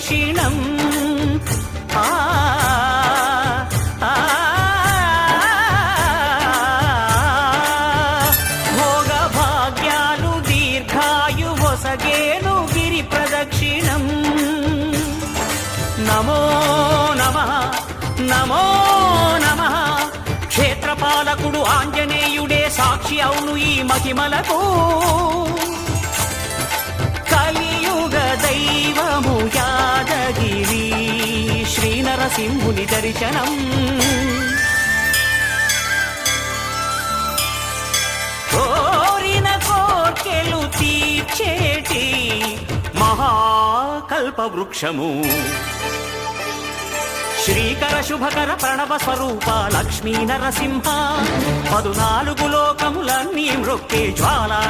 ప్రదక్షిణం భోగ భాగ్యాలు దీర్ఘాయు వసగేను గిరి ప్రదక్షిణం నమో నమః నమో నమః క్షేత్రపాలకుడు ఆంజనేయుడే సాక్షి అవును ఈ మహిమలకు కలియుగ దైవము యాదగిరి శ్రీ నరసింహుని దర్శనం కోరిన కోర్కెలు తీర్చేటి మహాకల్ప వృక్షము శ్రీకర శుభకర ప్రణవ స్వరూప లక్ష్మీ నరసింహ 14 లోకములన్నీ మ్రొక్కే జ్వాలా